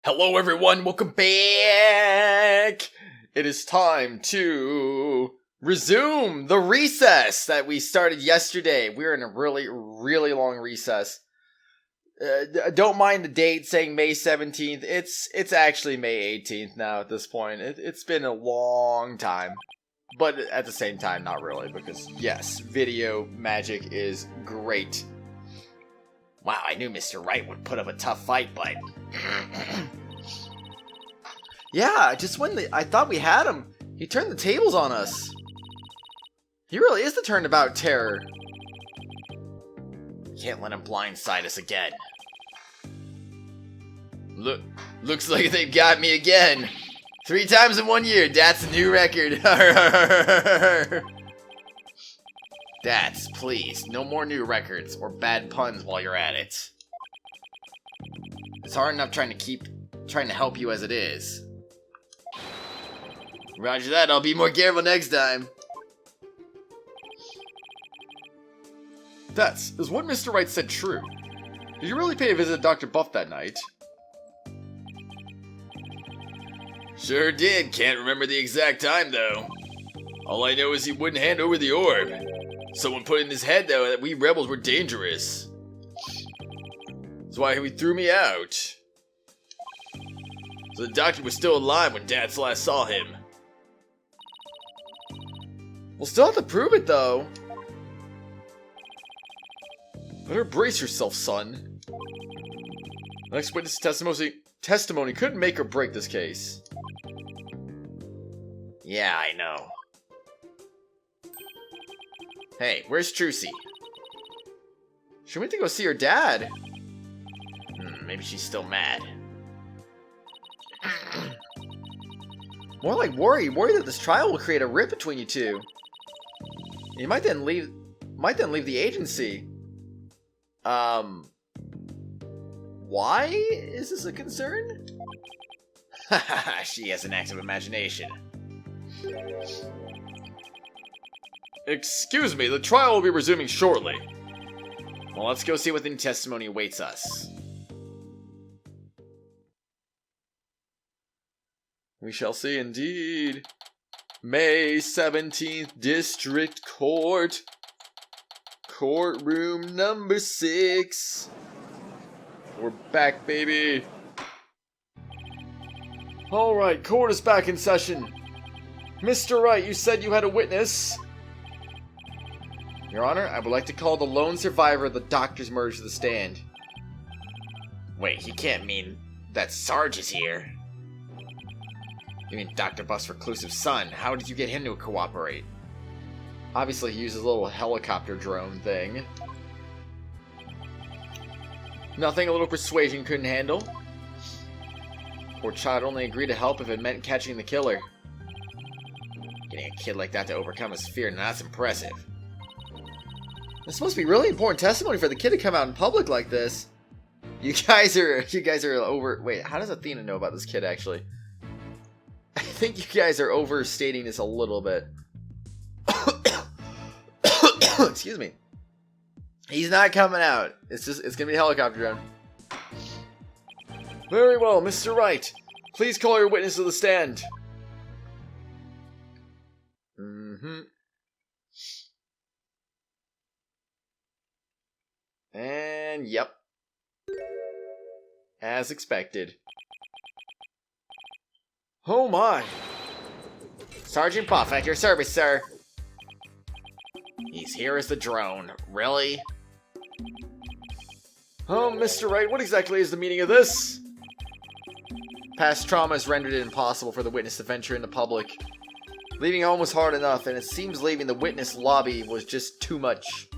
Hello everyone, welcome back! It is time to resume the recess that we started yesterday. We're in a really long recess. Don't mind the date saying May 17th. It's actually May 18th now at this point. It's been a long time. But at the same time, not really, because yes, video magic is great. Wow, I knew Mr. Wright would put up a tough fight, but... yeah, just when I thought we had him, he turned the tables on us. He really is the turnabout terror. Can't let him blindside us again. Looks like they've got me again. 3 times in 1 year, that's a new record. Dads, please, no more new records or bad puns while you're at it. It's hard enough trying to help you as it is. Roger that, I'll be more careful next time. Is what Mr. Wright said true? Did you really pay a visit to Dr. Buff that night? Sure did, can't remember the exact time though. All I know is he wouldn't hand over the orb. Someone put in his head, though, that we rebels were dangerous. That's why he threw me out. So the doctor was still alive when Dad last saw him. We'll still have to prove it, though. Better brace yourself, son. The next witness testimony could make or break this case. Yeah, I know. Hey, where's Trucy? She went to go see her dad. Maybe she's still mad. More like worry that this trial will create a rift between you two. You might then leave the agency. Why is this a concern? Haha, she has an active imagination. Excuse me, the trial will be resuming shortly. Well, let's go see what the new testimony awaits us. We shall see indeed. May 17th, District Court. Courtroom number 6. We're back, baby. Alright, court is back in session. Mr. Wright, you said you had a witness. Your Honor, I would like to call the lone survivor of the doctor's murder to the stand. Wait, he can't mean that Sarge is here. You mean Dr. Buff's reclusive son? How did you get him to cooperate? Obviously, he uses a little helicopter drone thing. Nothing a little persuasion couldn't handle. Poor child only agreed to help if it meant catching the killer. Getting a kid like that to overcome his fear, now that's impressive. This must be really important testimony for the kid to come out in public like this. You guys are over. Wait, how does Athena know about this kid actually? I think you guys are overstating this a little bit. Excuse me. He's not coming out. It's gonna be a helicopter drone. Very well, Mr. Wright. Please call your witness to the stand. And yep. As expected. Oh my! Sergeant Buff, at your service, sir. He's here as the drone. Really? Oh, Mr. Wright, what exactly is the meaning of this? Past trauma has rendered it impossible for the witness to venture into public. Leaving home was hard enough, and it seems leaving the witness lobby was just too much.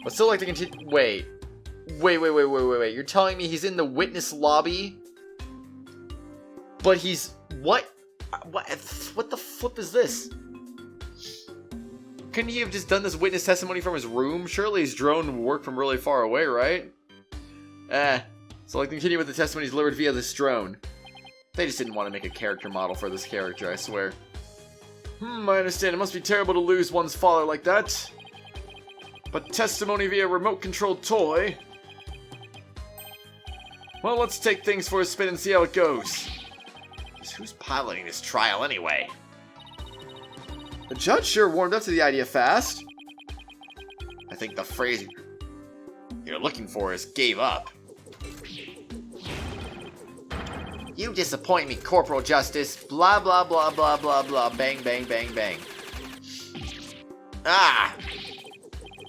But still like to continue. Wait. You're telling me he's in the witness lobby? But he's... What the flip is this? Couldn't he have just done this witness testimony from his room? Surely his drone would work from really far away, right? So I'll continue with the testimonies delivered via this drone. They just didn't want to make a character model for this character, I swear. I understand. It must be terrible to lose one's father like that. But testimony via remote-controlled toy... Well, let's take things for a spin and see how it goes. Who's piloting this trial anyway? The judge sure warmed up to the idea fast. I think the phrase you're looking for is gave up. You disappoint me, Corporal Justice. Blah, blah, blah, blah, blah, blah. Bang, bang, bang, bang. Ah!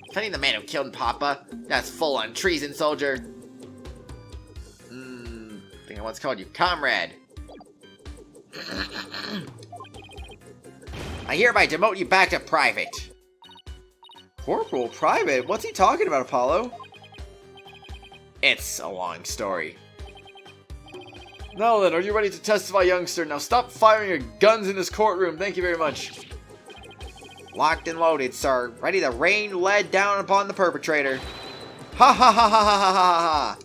Defending the man who killed Papa? That's full-on treason, soldier. I think I once called you comrade. I hereby demote you back to private. Corporal private? What's he talking about, Apollo? It's a long story. Now then, are you ready to testify, youngster? Now stop firing your guns in this courtroom. Thank you very much. Locked and loaded, sir. Ready to rain lead down upon the perpetrator. Ha ha ha ha ha ha ha ha.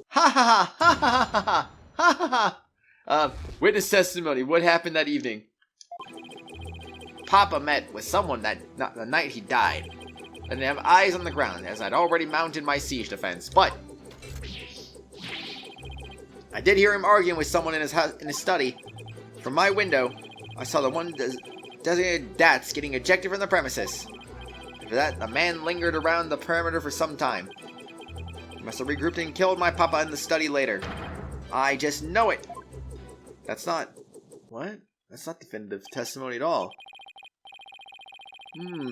Ha ha ha ha ha ha ha ha ha. Witness testimony. What happened that evening? Papa met with someone the night he died. I didn't have eyes on the ground, as I'd already mounted my siege defense, but I did hear him arguing with someone in his study. From my window, I saw the one designated Dats getting ejected from the premises. After that, the man lingered around the perimeter for some time. He must have regrouped and killed my papa in the study later. I just know it. That's not... What? That's not definitive testimony at all.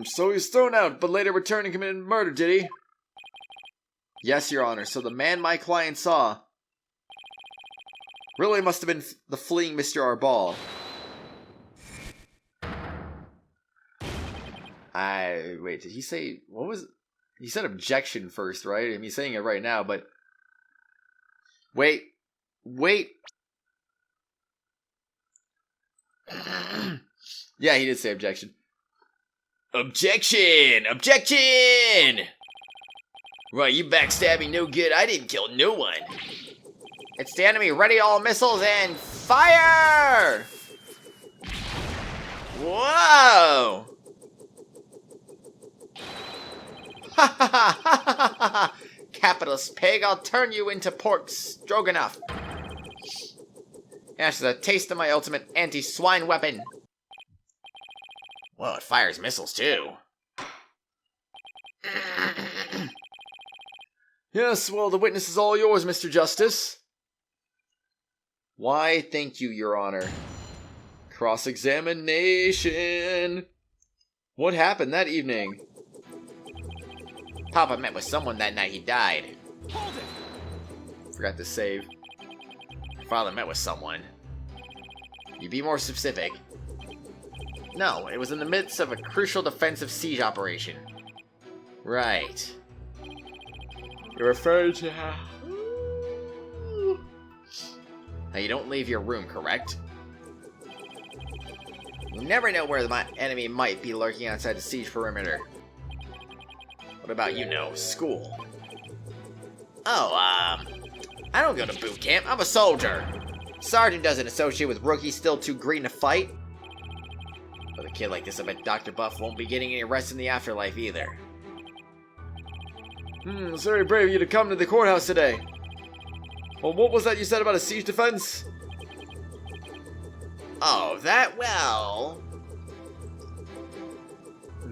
So he was thrown out, but later returned and committed murder, did he? Yes, Your Honor. So the man my client saw really must have been the fleeing Mr. Arbal. Wait, did he say... What was... He said objection first, right? I mean, he's saying it right now, but... Wait. Yeah, he did say objection. Objection! Right, you backstabbing no good. I didn't kill no one. It's the enemy. Ready all missiles and fire! Whoa! Ha ha ha ha ha ha! Capitalist pig, I'll turn you into pork stroganoff. That's a taste of my ultimate anti-swine weapon. Well, it fires missiles too. Yes, well, the witness is all yours, Mr. Justice. Why, thank you, Your Honor. Cross-examination. What happened that evening? Papa met with someone that night he died. Hold it. Forgot to save. Father met with someone. You be more specific. No, it was in the midst of a crucial defensive siege operation. Right. You're referred to how... Now you don't leave your room, correct? You never know where the enemy might be lurking outside the siege perimeter. What about you know, school? Oh, I don't go to boot camp. I'm a soldier. Sergeant doesn't associate with rookies still too green to fight. With a kid like this, I bet Dr. Buff won't be getting any rest in the afterlife either. It's very brave of you to come to the courthouse today. Well, what was that you said about a siege defense? Oh, that, well...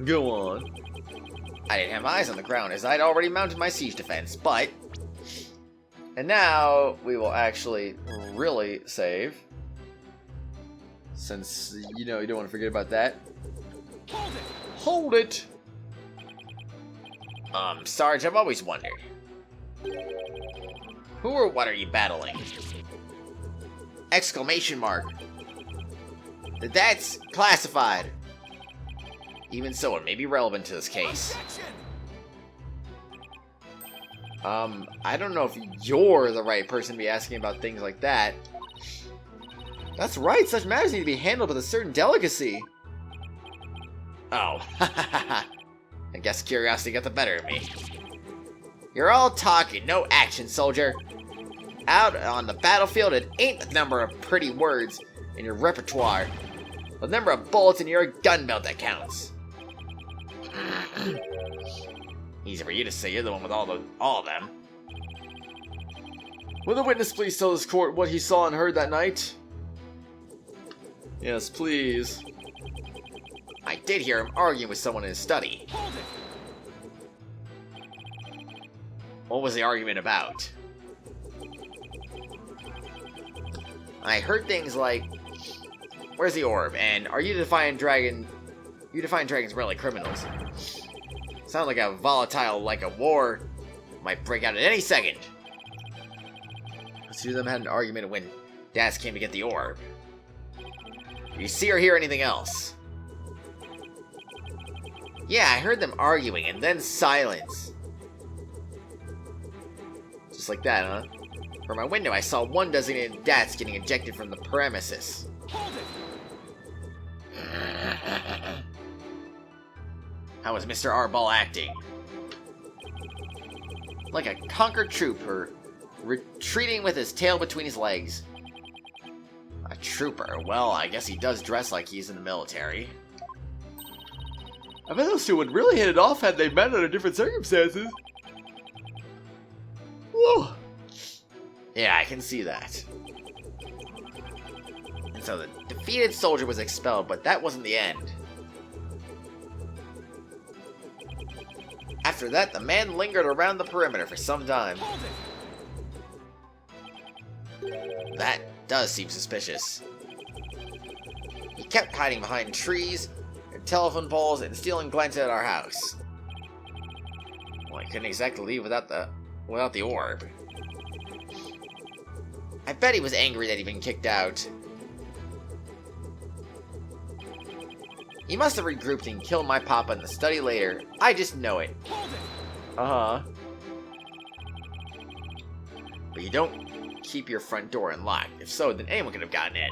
Go on. I didn't have eyes on the ground as I'd already mounted my siege defense, but... And now, we will actually really save. Since, you know, you don't want to forget about that. Hold it! Sarge, I've always wondered. Who or what are you battling? Exclamation mark. That's classified. Even so, it may be relevant to this case. I don't know if you're the right person to be asking about things like that. That's right, such matters need to be handled with a certain delicacy. Oh, I guess curiosity got the better of me. You're all talking, no action, soldier. Out on the battlefield, it ain't the number of pretty words in your repertoire. The number of bullets in your gun belt that counts. Easy for you to say, you're the one with all of them. Will the witness please tell this court what he saw and heard that night? Yes, please. I did hear him arguing with someone in his study. Hold it! What was the argument about? I heard things like, where's the orb? And are you defying dragon? You defying dragons really criminals? Sound like a volatile, like a war might break out at any second. The two of them had an argument when Daz came to get the orb. Do you see or hear anything else? Yeah, I heard them arguing and then silence. Just like that, huh? From my window, I saw one designated Dats getting ejected from the premises. Hold it! How was Mr. Arball acting? Like a conquered trooper, retreating with his tail between his legs. A trooper? Well, I guess he does dress like he's in the military. I bet those two would really hit it off had they met under different circumstances. Whoa. Yeah, I can see that. And so the defeated soldier was expelled, but that wasn't the end. After that, the man lingered around the perimeter for some time. That does seem suspicious. He kept hiding behind trees and telephone poles and stealing glances at our house. Well, I couldn't exactly leave without the orb. I bet he was angry that he'd been kicked out. He must have regrouped and killed my papa in the study later. I just know it. Uh-huh. But you don't keep your front door unlocked. If so, then anyone could have gotten in.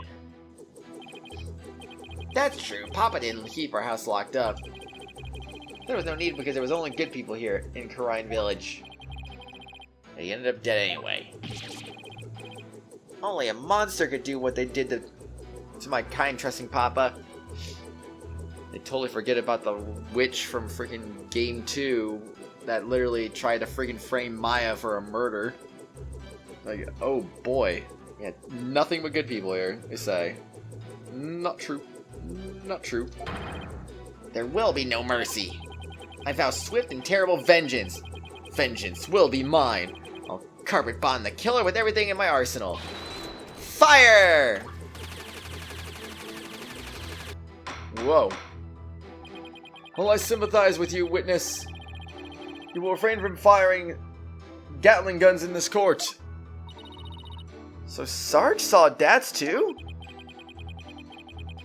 That's true. Papa didn't keep our house locked up. There was no need because there was only good people here in Khura'in village. He ended up dead anyway. Only a monster could do what they did to my kind, trusting papa. They totally forget about the witch from freaking Game 2 that literally tried to freaking frame Maya for a murder. Like, oh boy. Yeah, nothing but good people here, they say. Not true. Not true. There will be no mercy. I vow swift and terrible vengeance. Vengeance will be mine. I'll carpet bomb the killer with everything in my arsenal. Fire! Whoa. Well, I sympathize with you, witness. You will refrain from firing Gatling guns in this court. So Sarge saw Dats too?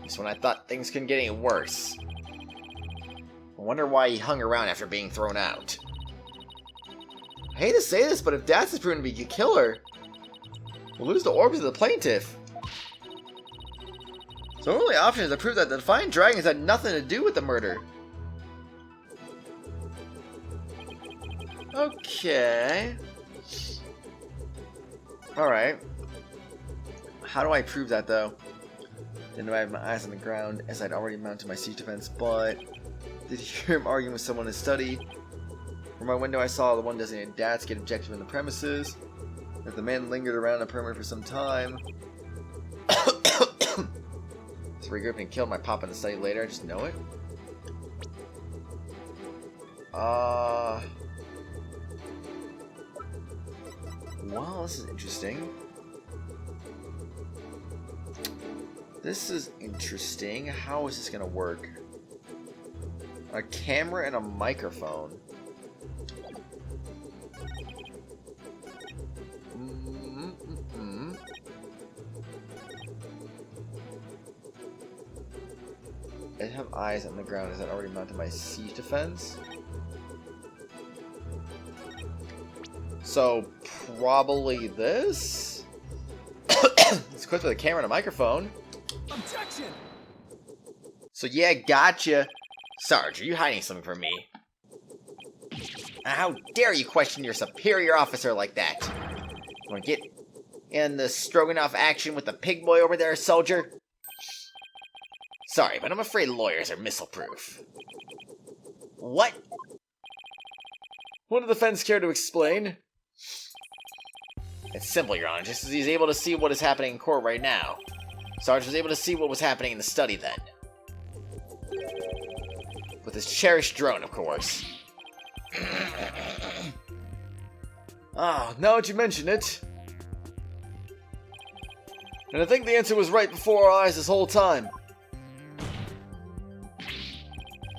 Just when I thought things couldn't get any worse. I wonder why he hung around after being thrown out. I hate to say this, but if Dats is proven to be a killer, we'll lose the orbs of the plaintiff. So the only option is to prove that the Defiant Dragons had nothing to do with the murder. Okay. Alright. How do I prove that, though? Didn't I have my eyes on the ground, as I'd already mounted my siege defense, but did hear him arguing with someone in his study. From my window, I saw the one designated Dats get ejected from the premises. That the man lingered around the perimeter for some time. So regrouped and killed my papa in the study later, I just know it. Wow, this is interesting. This is interesting. How is this gonna work? A camera and a microphone. I have eyes on the ground. Is that already mounted my siege defense? So, probably this? It's equipped with a camera and a microphone. Objection! So yeah, gotcha. Sarge, are you hiding something from me? How dare you question your superior officer like that? Wanna get in the Stroganoff action with the pig boy over there, soldier? Sorry, but I'm afraid lawyers are missile-proof. What? Would the defense care to explain? It's simple, Your Honor. Just as he's able to see what is happening in court right now. Sarge was able to see what was happening in the study then. With his cherished drone, of course. Ah, now that you mention it. And I think the answer was right before our eyes this whole time.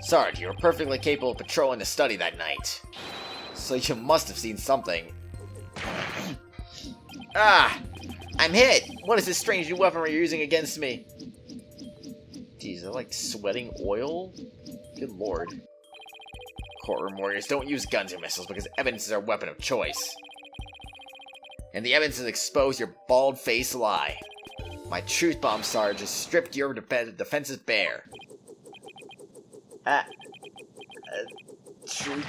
Sarge, you were perfectly capable of patrolling the study that night. So you must have seen something. Ah! I'm hit! What is this strange new weaponry you're using against me? Geez, they're like sweating oil? Good lord. Courtroom warriors don't use guns or missiles because evidence is our weapon of choice. And the evidence has exposed your bald-faced lie. My truth bomb, Sarge, has stripped your defenses bare. Truth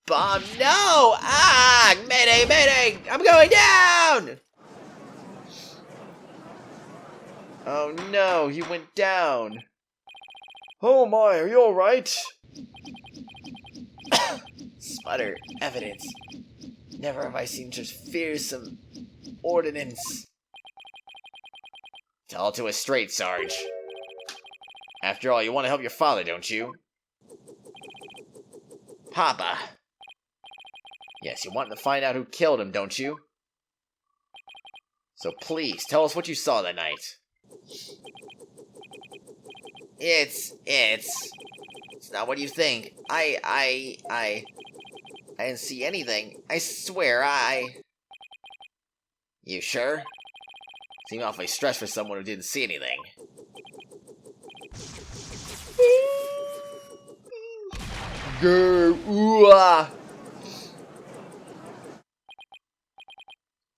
bomb, no! Ah! Mayday, mayday! I'm going down! Oh no, he went down. Oh my, are you alright? Sputter, evidence. Never have I seen such fearsome ordnance. Tell it to us straight, Sarge. After all, you want to help your father, don't you? Papa. Yes, you want to find out who killed him, don't you? So please, tell us what you saw that night. It's not what you think. I didn't see anything. I swear, You sure? Seem awfully stressed for someone who didn't see anything.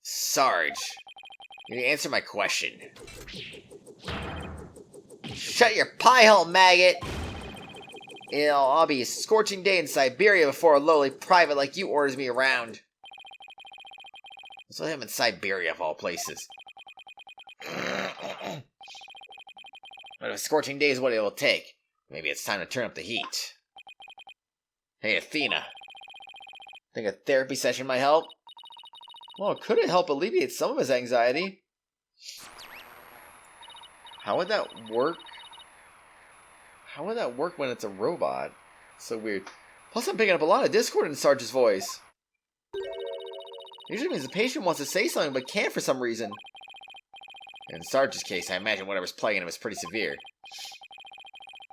Sarge, you need to answer my question. Shut your pie hole, maggot! I'll be a scorching day in Siberia before a lowly private like you orders me around. Let's let him in Siberia, of all places. But if a scorching day is what it will take, maybe it's time to turn up the heat. Hey, Athena. Think a therapy session might help? Well, could it help alleviate some of his anxiety? How would that work? How would that work when it's a robot? So weird. Plus, I'm picking up a lot of discord in Sarge's voice. Usually means the patient wants to say something but can't for some reason. In Sarge's case, I imagine whatever's plaguing him is pretty severe.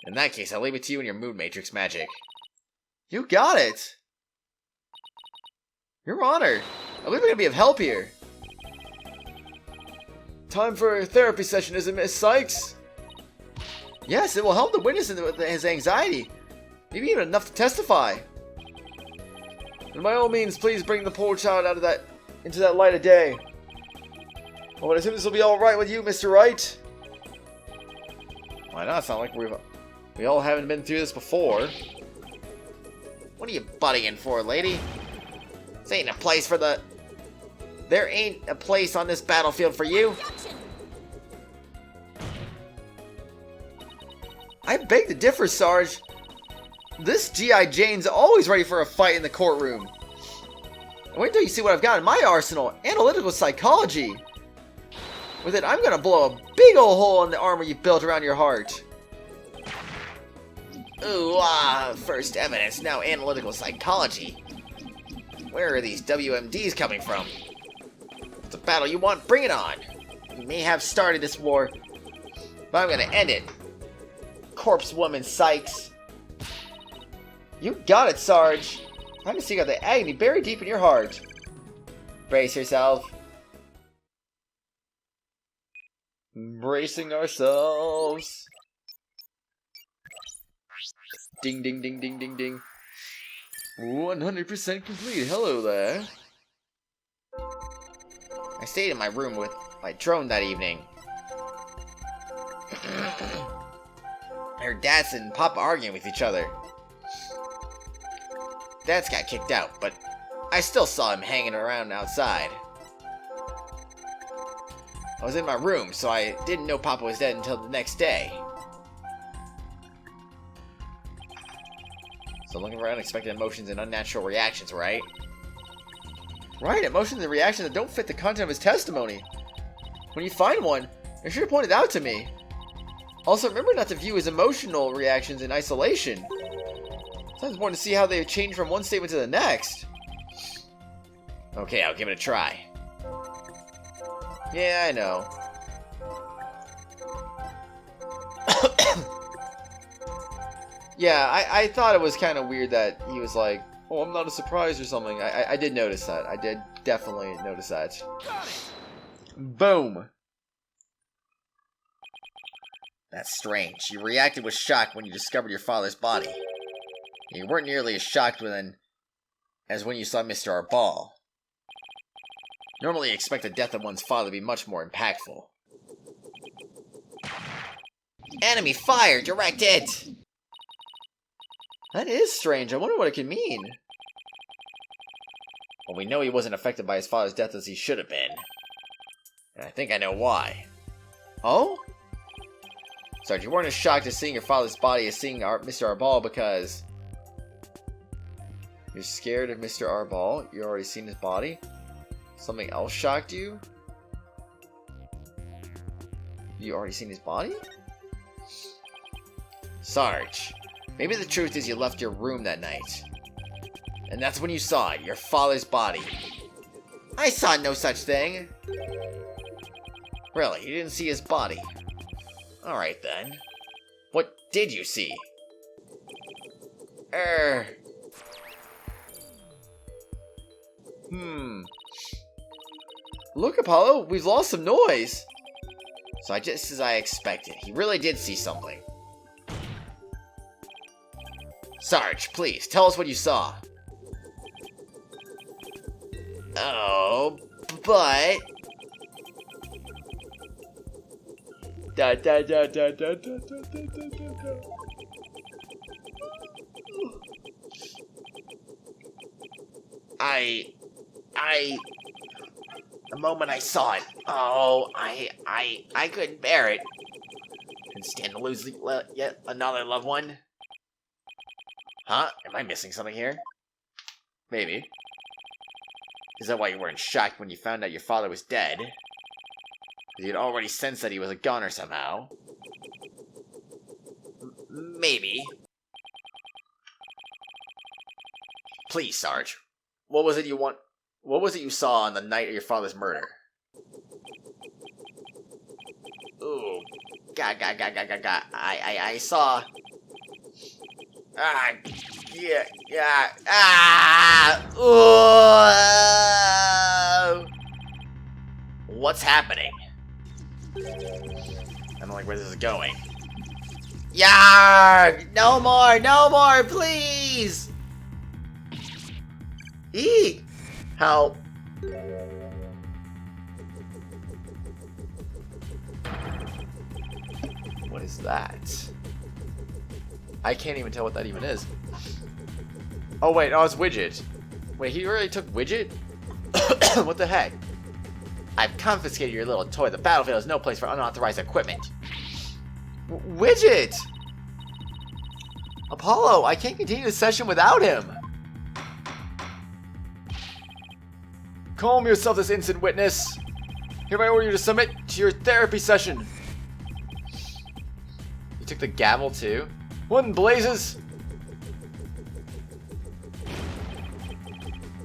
In that case, I'll leave it to you and your mood matrix magic. You got it! Your Honor! I believe we're gonna be of help here. Time for a therapy session, isn't it, Miss Sykes? Yes, it will help the witness with his anxiety. Maybe even enough to testify. And by all means, please bring the poor child out of into that light of day. Well, I assume this will be alright with you, Mr. Wright? Why not? It's not like we all haven't been through this before. What are you butting in for, lady? This ain't a place for the... There ain't a place on this battlefield for you. I beg to differ, Sarge. This G.I. Jane's always ready for a fight in the courtroom. Wait till you see what I've got in my arsenal. Analytical psychology. With it, I'm gonna blow a big ol' hole in the armor you built around your heart. Ooh, first evidence, now analytical psychology. Where are these WMDs coming from? If it's a battle you want, bring it on. You may have started this war, but I'm gonna end it. Corpse woman Sykes. You got it, Sarge. I can see you got the agony buried deep in your heart. Brace yourself. Bracing ourselves. Ding, ding, ding, ding, ding, ding. 100% complete. Hello there. I stayed in my room with my drone that evening. I heard Dads and Papa arguing with each other. Dads got kicked out, but I still saw him hanging around outside. I was in my room, so I didn't know Papa was dead until the next day. So looking for unexpected emotions and unnatural reactions, right? Right, emotions and reactions that don't fit the content of his testimony. When you find one, you should have pointed out to me. Also, remember not to view his emotional reactions in isolation. Sometimes important to see how they change from one statement to the next. Okay, I'll give it a try. Yeah, I know. Yeah, I thought it was kind of weird that he was like, oh, I'm not a surprise or something. I did notice that. I did definitely notice that. Got it. Boom. That's strange. You reacted with shock when you discovered your father's body. You weren't nearly as shocked as when you saw Mr. Arbal. Normally you expect the death of one's father to be much more impactful. Enemy fire! Direct it! That is strange. I wonder what it could mean. Well, we know he wasn't affected by his father's death as he should have been. And I think I know why. Oh? Sarge, you weren't as shocked at seeing your father's body as seeing Mr. Arbal because... You're scared of Mr. Arbal? You already seen his body? Something else shocked you? You already seen his body? Sarge, maybe the truth is you left your room that night. And that's when you saw it, your father's body. I saw no such thing. Really, you didn't see his body? Alright then. What did you see? Look, Apollo, we've lost some noise. So just as I expected, he really did see something. Sarge, please, tell us what you saw. Oh, but... The moment I saw it, I couldn't bear it. Couldn't stand to lose yet another loved one. Huh? Am I missing something here? Maybe. Is that why you weren't shocked when you found out your father was dead? Because you'd already sensed that he was a goner somehow? Maybe. Please, Sarge. What was it you saw on the night of your father's murder? Ooh. I saw... What's happening? I don't like where this is going. Yarg! No more, please! Eek! Help. What is that? I can't even tell what that even is. Oh wait, oh, it's Widget. Wait, he really took Widget? What the heck? I've confiscated your little toy. The battlefield is no place for unauthorized equipment. Widget! Apollo, I can't continue the session without him. Calm yourself, this instant witness. Hereby order you to submit to your therapy session. You took the gavel too? What in blazes?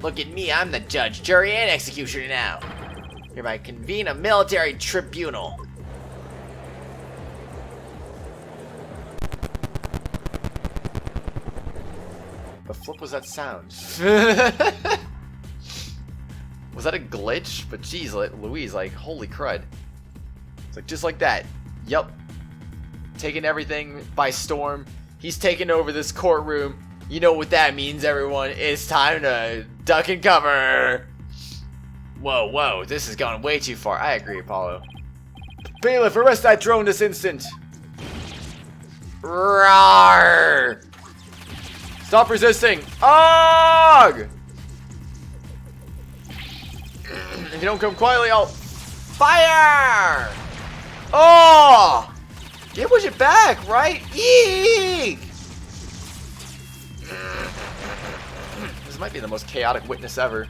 Look at me, I'm the judge, jury, and executioner now. Hereby convene a military tribunal. The flip was that sound? Was that a glitch? But geez, Louise, like, holy crud. It's like, just like that. Yup. Taking everything by storm. He's taking over this courtroom. You know what that means, everyone. It's time to duck and cover. Whoa, this has gone way too far. I agree, Apollo. Bailiff, arrest that drone this instant. Roar! Stop resisting. Og! If you don't come quietly, I'll fire! Oh! Get Widget back, right? Eek! This might be the most chaotic witness ever.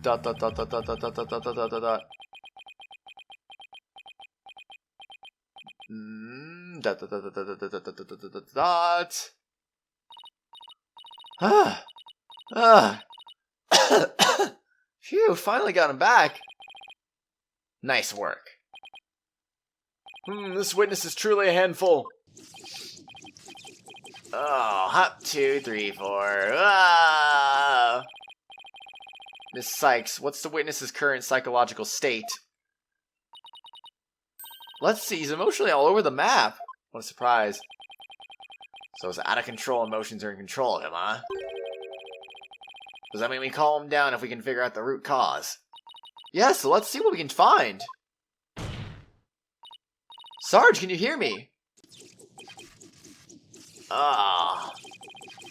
Dot dot dot dot dot dot dot dot dot dot dot dot. Dot dot dot dot dot dot dot dot dot dot. Phew, finally got him back. Nice work. This witness is truly a handful. Oh, hop 2, 3, 4. Ah! Miss Sykes, what's the witness's current psychological state? Let's see, he's emotionally all over the map. What a surprise. So his out of control emotions are in control of him, huh? Does that mean we calm him down if we can figure out the root cause? Yeah, so let's see what we can find. Sarge, can you hear me? Ah,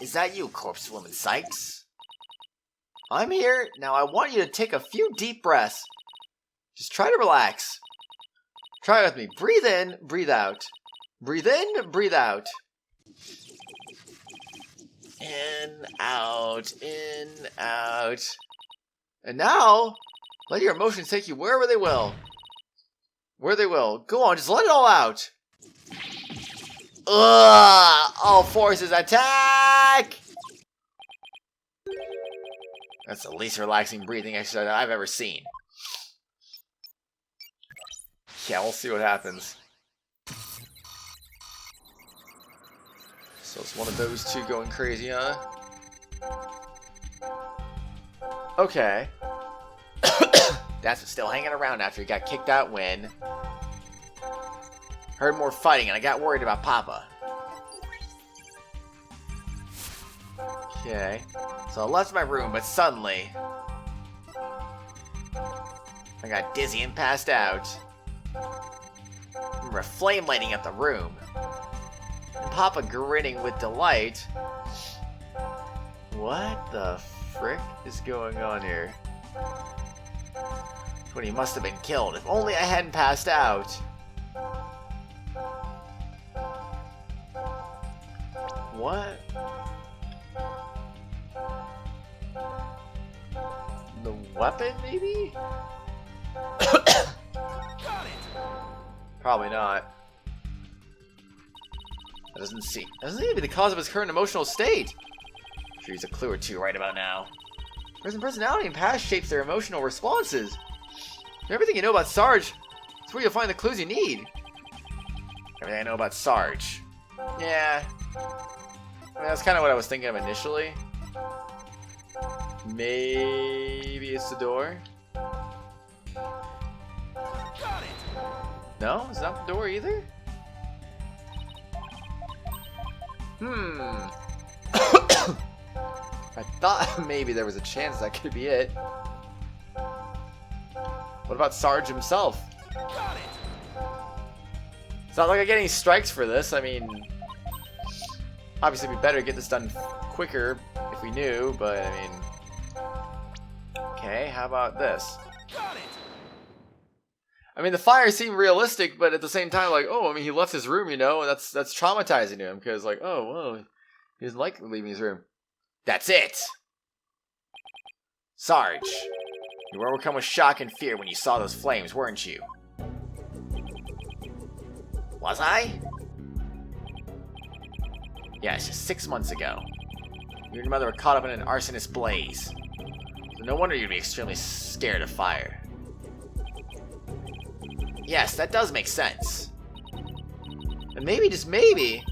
is that you, Corpse Woman Sykes? I'm here. Now I want you to take a few deep breaths. Just try to relax. Try it with me. Breathe in, breathe out. Breathe in, breathe out. In, out, in, out. And now, let your emotions take you wherever they will. Where they will. Go on, just let it all out. Ugh! All forces attack! That's the least relaxing breathing exercise I've ever seen. Yeah, we'll see what happens. So it's one of those two going crazy, huh? Okay. That's still hanging around after he got kicked out when... Heard more fighting and I got worried about Papa. Okay. So I left my room, but suddenly... I got dizzy and passed out. I remember a flame lighting up the room. And Papa grinning with delight. What the frick is going on here? When he must have been killed. If only I hadn't passed out. What? The weapon, maybe? Probably not. That doesn't seem to be the cause of his current emotional state. I'm sure he's a clue or two right about now. Present personality and past shapes their emotional responses. Everything you know about Sarge, that's where you'll find the clues you need. Everything I know about Sarge. Yeah. I mean, that's kind of what I was thinking of initially. Maybe it's the door? No? It's not the door either? I thought maybe there was a chance that could be it. What about Sarge himself? It's not like I get any strikes for this. I mean, obviously it'd be better to get this done quicker if we knew, but I mean... Okay, how about this? I mean, the fire seemed realistic, but at the same time, like, oh, I mean, he left his room, you know, and that's traumatizing to him, because, like, oh, well, he doesn't like leaving his room. That's it! Sarge, you were overcome with shock and fear when you saw those flames, weren't you? Was I? Yes, just 6 months ago. You and your mother were caught up in an arsonist blaze. So no wonder you'd be extremely scared of fire. Yes, that does make sense. And maybe, just maybe,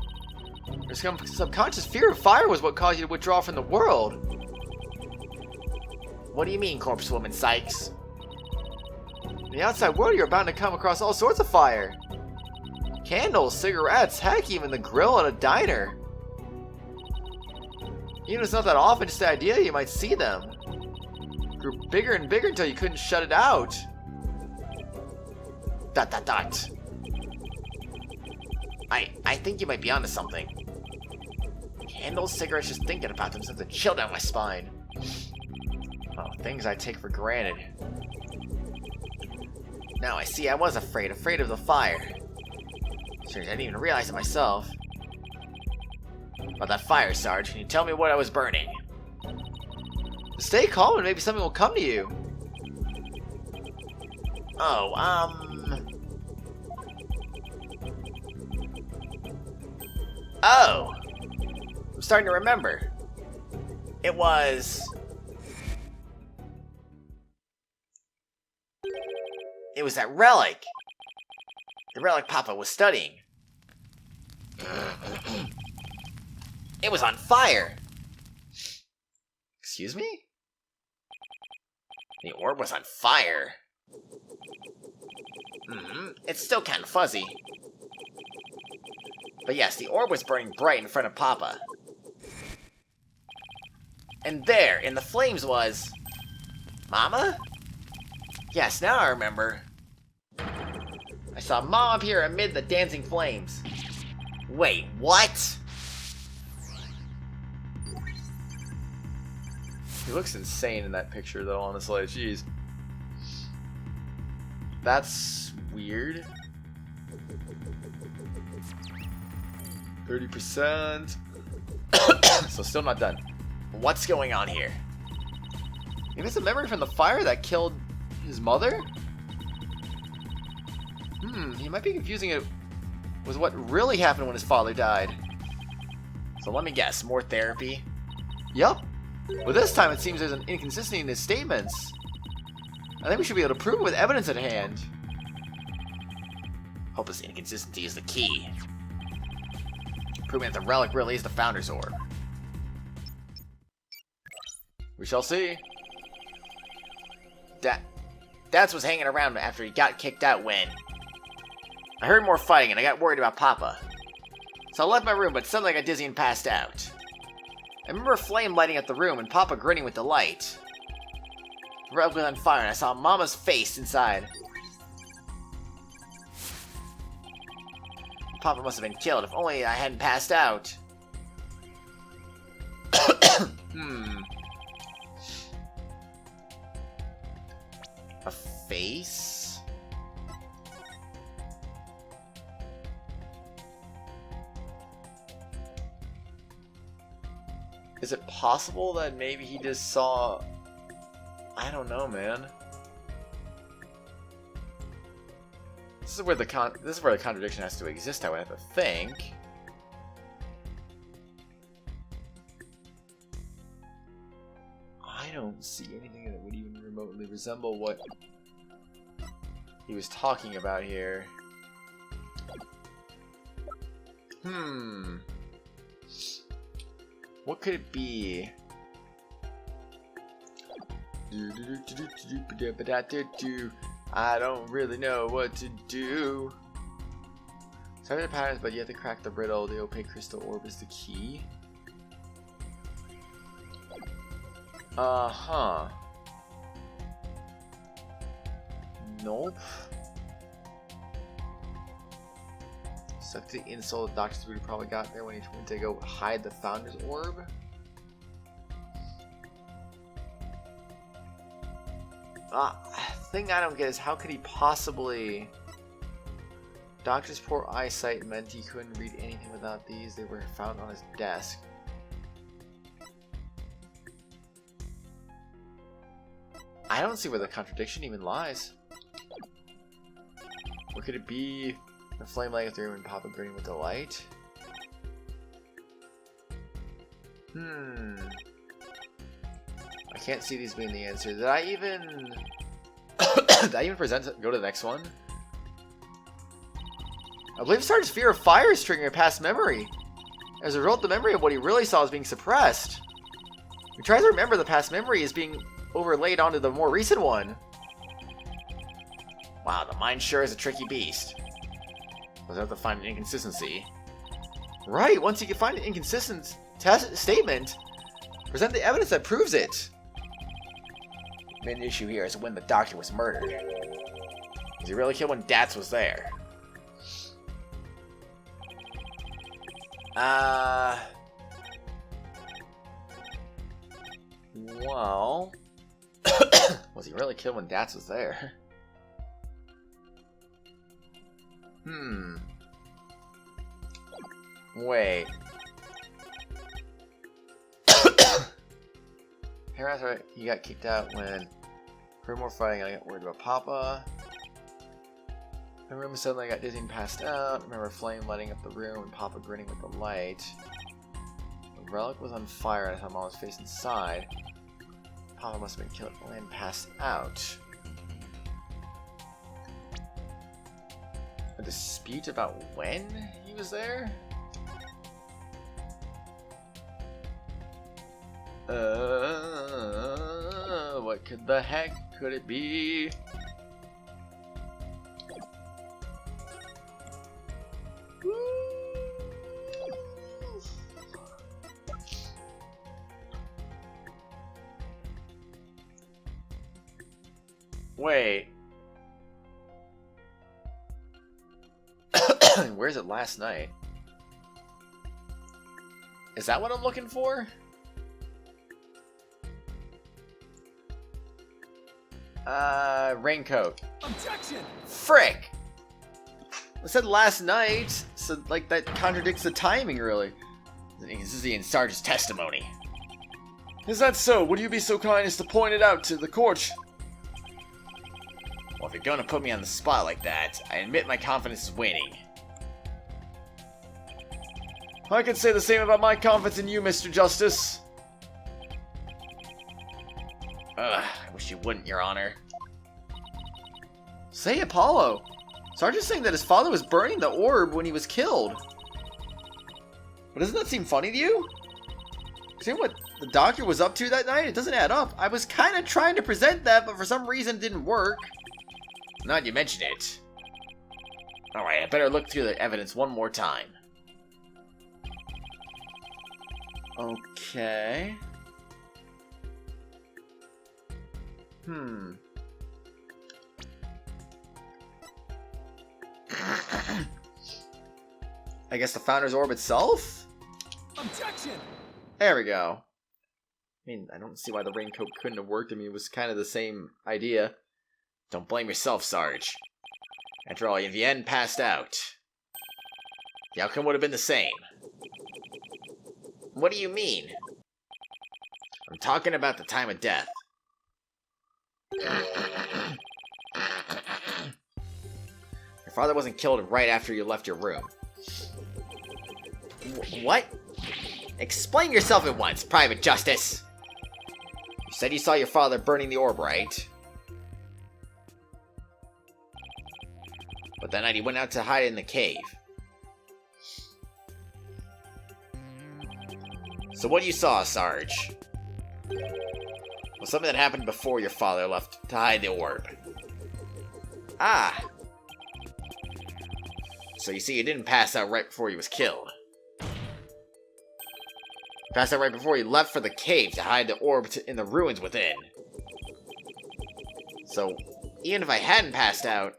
your subconscious fear of fire was what caused you to withdraw from the world. What do you mean, Corpse Woman Sykes? In the outside world, you're bound to come across all sorts of fire. Candles, cigarettes, heck, even the grill at a diner. Even if it's not that often, just the idea you might see them. It grew bigger and bigger until you couldn't shut it out. ... I think you might be onto something. Candles, cigarettes, just thinking about them sends a chill down my spine. Oh, things I take for granted. Now I see I was afraid of the fire. Sure, I didn't even realize it myself. About that fire, Sarge, can you tell me what I was burning? Stay calm and maybe something will come to you. Oh, Oh! I'm starting to remember. It was that relic. The relic Papa was studying. It was on fire. Excuse me? The orb was on fire. It's still kind of fuzzy. But yes, the orb was burning bright in front of Papa. And there, in the flames was... Mama? Yes, now I remember. I saw Mom appear amid the dancing flames. Wait, what? He looks insane in that picture, though, honestly. Jeez. That's weird. 30%. So still not done. What's going on here? Maybe it's a memory from the fire that killed his mother? He might be confusing it with what really happened when his father died. So let me guess, more therapy? Yup. But this time it seems there's an inconsistency in his statements. I think we should be able to prove it with evidence at hand. Hope this inconsistency is the key. Proving that the relic really is the Founder's Orb. We shall see. Dad was hanging around after he got kicked out when... I heard more fighting and I got worried about Papa. So I left my room, but suddenly I got dizzy and passed out. I remember a flame lighting up the room and Papa grinning with delight. The relic was on fire and I saw Mama's face inside. Papa must have been killed, if only I hadn't passed out. A face? Is it possible that maybe he just saw... I don't know, man. This is where the contradiction has to exist, I would have to think. I don't see anything that would even remotely resemble what he was talking about here. What could it be? I don't really know what to do. Sorry the patterns, but you have to crack the riddle. The opaque crystal orb is the key. Nope. Suck the insult the Dr. Spoody probably got there when he went to go hide the Founder's Orb. Thing I don't get is how could he possibly... Doctor's poor eyesight meant he couldn't read anything without these. They were found on his desk. I don't see where the contradiction even lies. What could it be? The flame lighting up the room and Papa grinning with delight? I can't see these being the answer. Did I even... Did I even go to the next one? I believe Sergeant's fear of fire is triggering a past memory. As a result, the memory of what he really saw is being suppressed. He tries to remember the past memory is being overlaid onto the more recent one. Wow, the mind sure is a tricky beast. We'll have to find an inconsistency. Right, once you can find an inconsistent statement, present the evidence that proves it. The main issue here is when the doctor was murdered. Was he really killed when Dats was there? Well... was he really killed when Dats was there? Wait. He got kicked out when heard more fighting and I got worried about Papa. The room suddenly got dizzy and passed out. Remember Flame lighting up the room and Papa grinning with the light. The relic was on fire and I saw Mama's face inside. Papa must have been killed and passed out. A dispute about when he was there? What could the heck could it be? Wait. Where's it last night? Is that what I'm looking for? Raincoat. Objection! Frick! I said last night, so like that contradicts the timing really. This is the Sarge's testimony. Is that so? Would you be so kind as to point it out to the court? Well, if you're gonna put me on the spot like that, I admit my confidence is waning. I can say the same about my confidence in you, Mr. Justice. I wish you wouldn't, Your Honor. Say Apollo. Sarge's saying that his father was burning the orb when he was killed. But doesn't that seem funny to you? Seeing what the doctor was up to that night, it doesn't add up. I was kind of trying to present that, but for some reason it didn't work. Now that you mention it. Alright, I better look through the evidence one more time. Okay. I guess the Founder's Orb itself? Objection! There we go. I mean, I don't see why the raincoat couldn't have worked. I mean, it was kind of the same idea. Don't blame yourself, Sarge. After all, you in the end passed out. The outcome would have been the same. What do you mean? I'm talking about the time of death. Your father wasn't killed right after you left your room. What? Explain yourself at once, Private Justice! You said you saw your father burning the orb, right? But that night he went out to hide in the cave. So what you saw, Sarge? Was something that happened before your father left to hide the orb. Ah! So you see, he didn't pass out right before he was killed. He passed out right before he left for the cave to hide the orb in the ruins within. So, even if I hadn't passed out,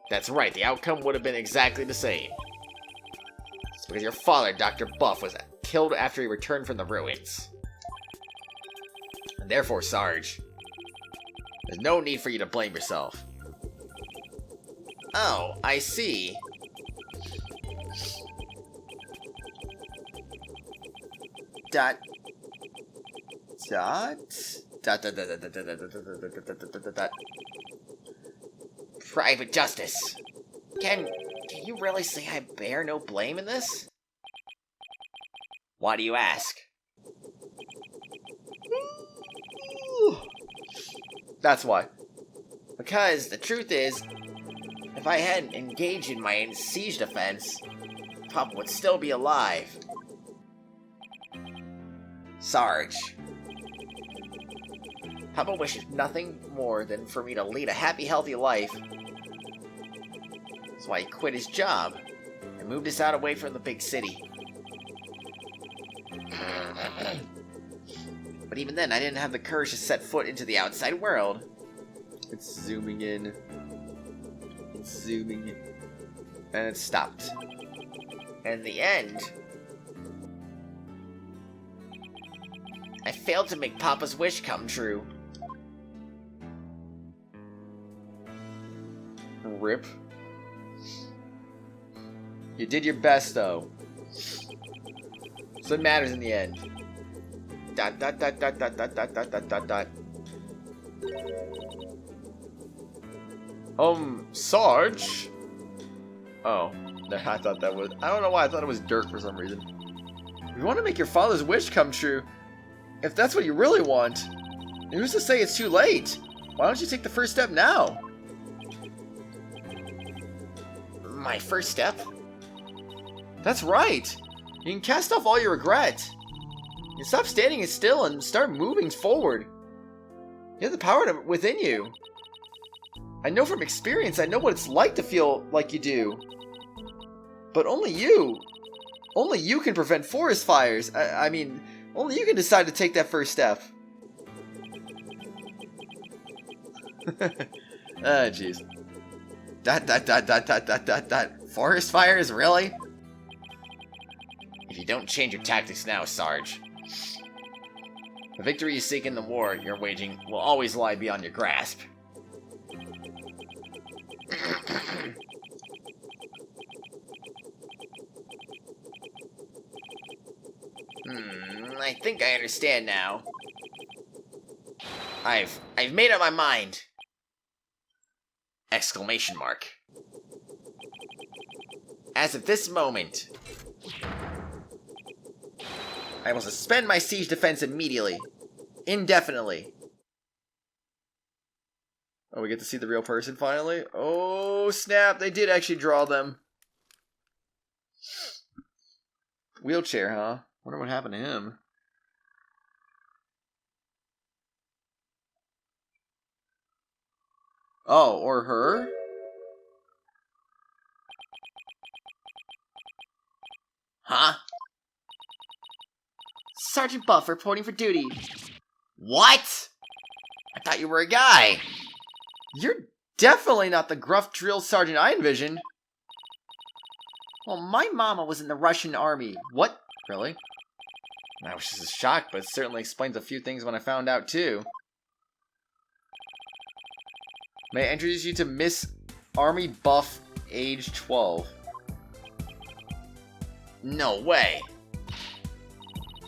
that's right, the outcome would have been exactly the same. It's because your father, Dr. Buff, was killed after he returned from the ruins. And therefore, Sarge, there's no need for you to blame yourself. Oh, I see. Dot. Private Justice. Can you really say I bear no blame in this? Why do you ask? That's why. Because the truth is, if I hadn't engaged in my siege defense, Papa would still be alive. Sarge. Papa wishes nothing more than for me to lead a happy, healthy life. That's why he quit his job and moved us out away from the big city. But even then, I didn't have the courage to set foot into the outside world. It's zooming in. It's zooming in. And it stopped. And in the end, I failed to make Papa's wish come true. Rip. You did your best, though. So it matters in the end. Dot dot dot dot dot dot dot dot dot dot dot. Sarge? Oh, I thought that was... I don't know why I thought it was dirt for some reason. We want to make your father's wish come true. If that's what you really want, who's to say it's too late? Why don't you take the first step now? My first step? That's right. You can cast off all your regret. You can stop standing still and start moving forward. You have the power within you. I know from experience, I know what it's like to feel like you do. But only you can prevent forest fires. I mean, only you can decide to take that first step. Ah, jeez. That forest fires, really? If you don't change your tactics now, Sarge, the victory you seek in the war you're waging will always lie beyond your grasp. I think I understand now. I've made up my mind. Exclamation mark. As of this moment, I will suspend my siege defense immediately. Indefinitely. Oh, we get to see the real person finally? Oh, snap. They did actually draw them. Wheelchair, huh? Wonder what happened to him. Oh, or her? Huh? Sergeant Buff reporting for duty. What? I thought you were a guy. You're definitely not the gruff drill sergeant I envisioned. Well, my mama was in the Russian army. What? Really? I was just shocked, but it certainly explains a few things when I found out, too. May I introduce you to Miss Army Buff, age 12. No way.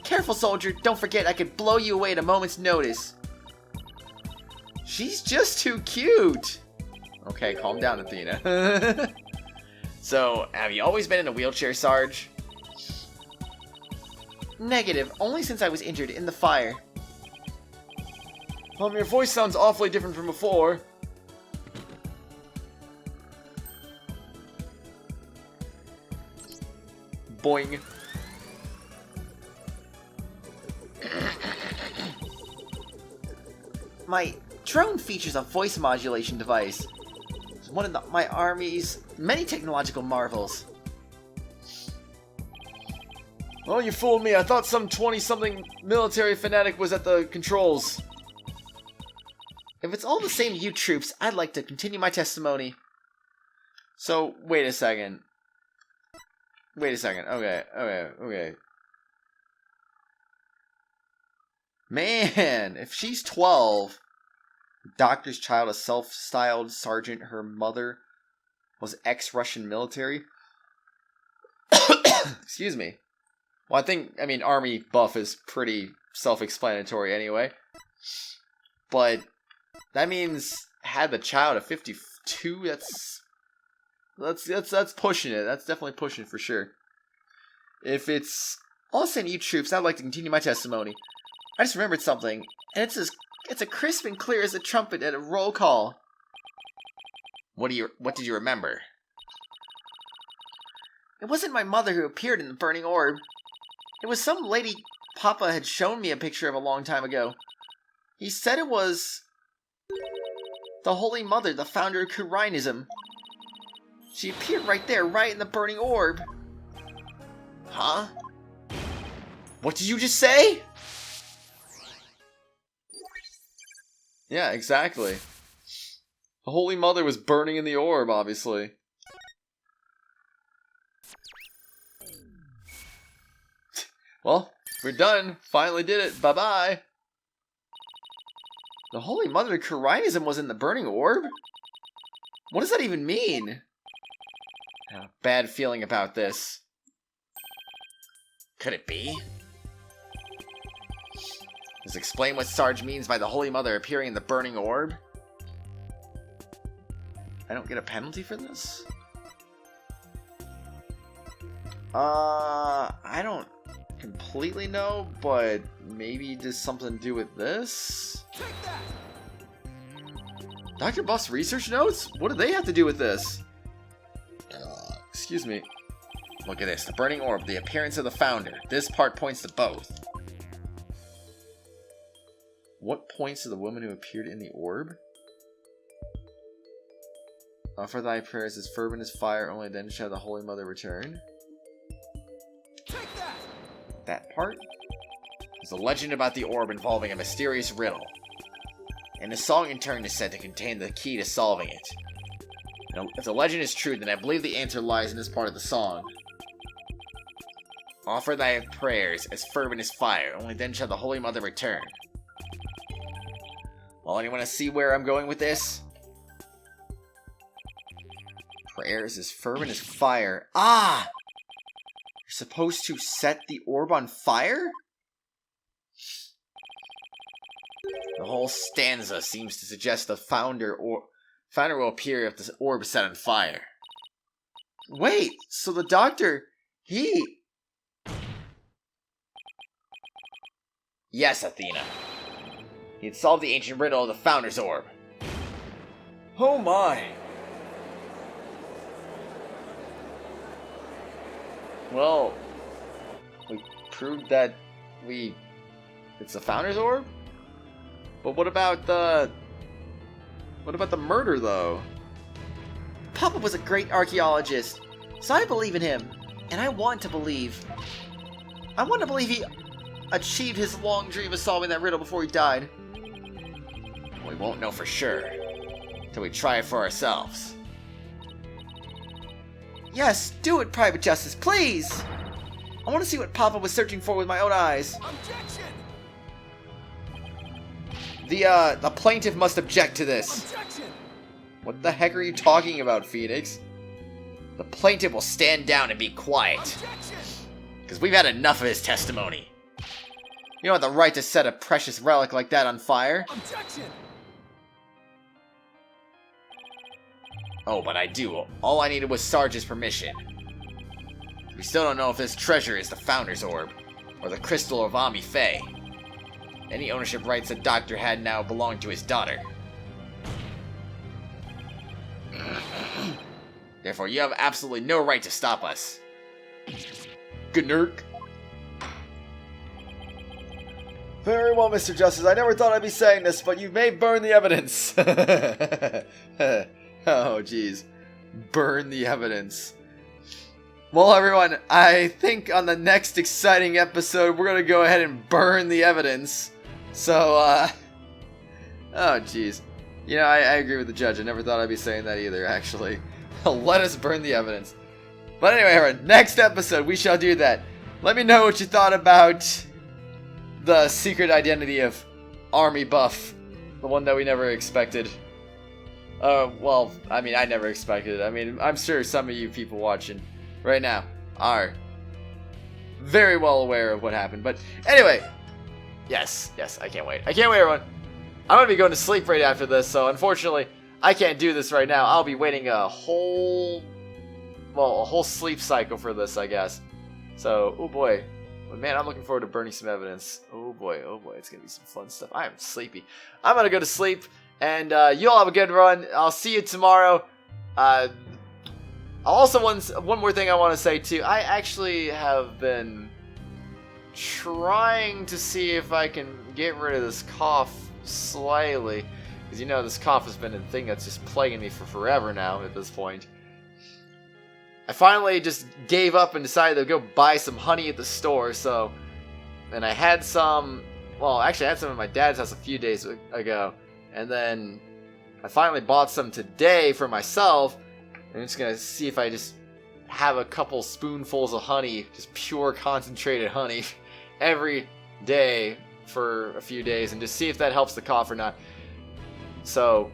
Careful, soldier. Don't forget I could blow you away at a moment's notice. She's just too cute. Okay, calm down, Athena. So, have you always been in a wheelchair, Sarge? Negative. Only since I was injured in the fire. Your voice sounds awfully different from before. Boing. My drone features a voice modulation device. It's one of my army's many technological marvels. Well, you fooled me. I thought some 20-something military fanatic was at the controls. If it's all the same to you troops, I'd like to continue my testimony. So, wait a second. Okay. Man, if she's 12, the doctor's child, a self-styled sergeant, her mother was ex-Russian military. Excuse me. Well, Army Buff is pretty self-explanatory anyway. But that means had the child at 52. That's pushing it. That's definitely pushing it for sure. If it's all same you troops, I'd like to continue my testimony. I just remembered something, and it's as crisp and clear as a trumpet at a roll call. What did you remember? It wasn't my mother who appeared in the Burning Orb. It was some lady Papa had shown me a picture of a long time ago. He said it was the Holy Mother, the founder of Khura'inism. She appeared right there, right in the Burning Orb. Huh? What did you just say? Yeah, exactly. The Holy Mother was burning in the orb, obviously. Well, we're done. Finally did it. Bye-bye. The Holy Mother of Khura'inism was in the Burning Orb? What does that even mean? I have a bad feeling about this. Could it be? Does it explain what Sarge means by the Holy Mother appearing in the Burning Orb? I don't get a penalty for this? I don't completely know, but maybe just something to do with this? Take that. Dr. Buff's research notes? What do they have to do with this? Excuse me. Look at this. The Burning Orb, the appearance of the Founder. This part points to both. What points to the woman who appeared in the orb? Offer thy prayers as fervent as fire, only then shall the Holy Mother return. Take that. That part? There's a legend about the orb involving a mysterious riddle. And the song in turn is said to contain the key to solving it. Now, if the legend is true, then I believe the answer lies in this part of the song. Offer thy prayers as fervent as fire, only then shall the Holy Mother return. Well, anyone want to see where I'm going with this? Prayers as fervent as fire. Ah! You're supposed to set the orb on fire? The whole stanza seems to suggest the founder will appear if the orb is set on fire. Wait, so the doctor, he... Yes, Athena. He had solved the ancient riddle of the Founder's Orb. Oh my. Well, we proved that it's the Founder's Orb? But what about the murder, though? Papa was a great archaeologist, so I believe in him, and I want to believe. I want to believe he achieved his long dream of solving that riddle before he died. We won't know for sure till we try it for ourselves. Yes, do it, Private Justice, please! I want to see what Papa was searching for with my own eyes. Objection! The plaintiff must object to this. Objection! What the heck are you talking about, Phoenix? The plaintiff will stand down and be quiet. Objection! Because we've had enough of his testimony. You don't have the right to set a precious relic like that on fire. Objection! Oh, but I do. All I needed was Sarge's permission. We still don't know if this treasure is the Founder's Orb, or the crystal of Maya Fey. Any ownership rights the Doctor had now belong to his daughter. Therefore, you have absolutely no right to stop us. Gnurk. Very well, Mr. Justice. I never thought I'd be saying this, but you may burn the evidence. Oh, jeez. Burn the evidence. Well, everyone, I think on the next exciting episode, we're going to go ahead and burn the evidence. So, oh, jeez. You know, I agree with the judge. I never thought I'd be saying that either, actually. Let us burn the evidence. But anyway, everyone, next episode, we shall do that. Let me know what you thought about the secret identity of Army Buff. The one that we never expected. Well, I mean, I never expected it. I mean, I'm sure some of you people watching right now are very well aware of what happened. But anyway, yes, I can't wait. I can't wait, everyone. I'm going to be going to sleep right after this, so unfortunately, I can't do this right now. I'll be waiting a whole sleep cycle for this, I guess. So, oh boy. But man, I'm looking forward to burning some evidence. Oh boy, it's going to be some fun stuff. I am sleepy. I'm going to go to sleep. And you all have a good run. I'll see you tomorrow. Also, one more thing I want to say too. I actually have been trying to see if I can get rid of this cough slightly, because you know this cough has been a thing that's just plaguing me for forever now. At this point, I finally just gave up and decided to go buy some honey at the store. So, and I had some. Well, actually, I had some at my dad's house a few days ago. And then I finally bought some today for myself. And I'm just going to see if I just have a couple spoonfuls of honey, just pure concentrated honey, every day for a few days and just see if that helps the cough or not. So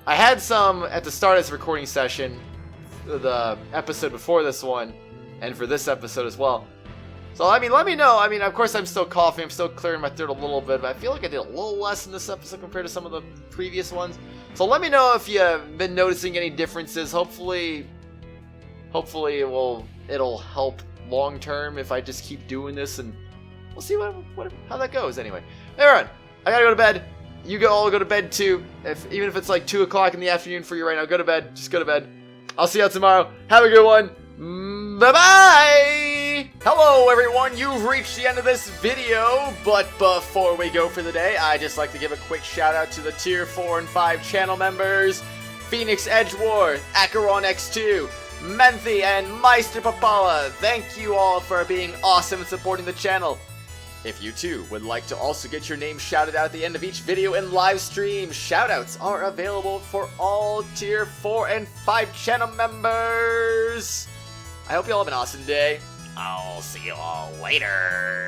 I had some at the start of this recording session, the episode before this one, and for this episode as well. So, I mean, let me know. I mean, of course, I'm still coughing. I'm still clearing my throat a little bit, but I feel like I did a little less in this episode compared to some of the previous ones. So let me know if you've been noticing any differences. Hopefully it'll help long term if I just keep doing this, and we'll see how that goes. Anyway, everyone, I gotta go to bed. You all go to bed too. Even if it's like 2 o'clock in the afternoon for you right now, go to bed. Just go to bed. I'll see you tomorrow. Have a good one. Bye-bye! Hello, everyone. You've reached the end of this video, but before we go for the day, I'd just like to give a quick shout-out to the Tier 4 and 5 channel members, Phoenix Edgeworth, Acheron X2, Menthy, and Meister Papala. Thank you all for being awesome and supporting the channel. If you too would like to also get your name shouted out at the end of each video and live stream, shoutouts are available for all Tier 4 and 5 channel members. I hope you all have an awesome day. I'll see you all later.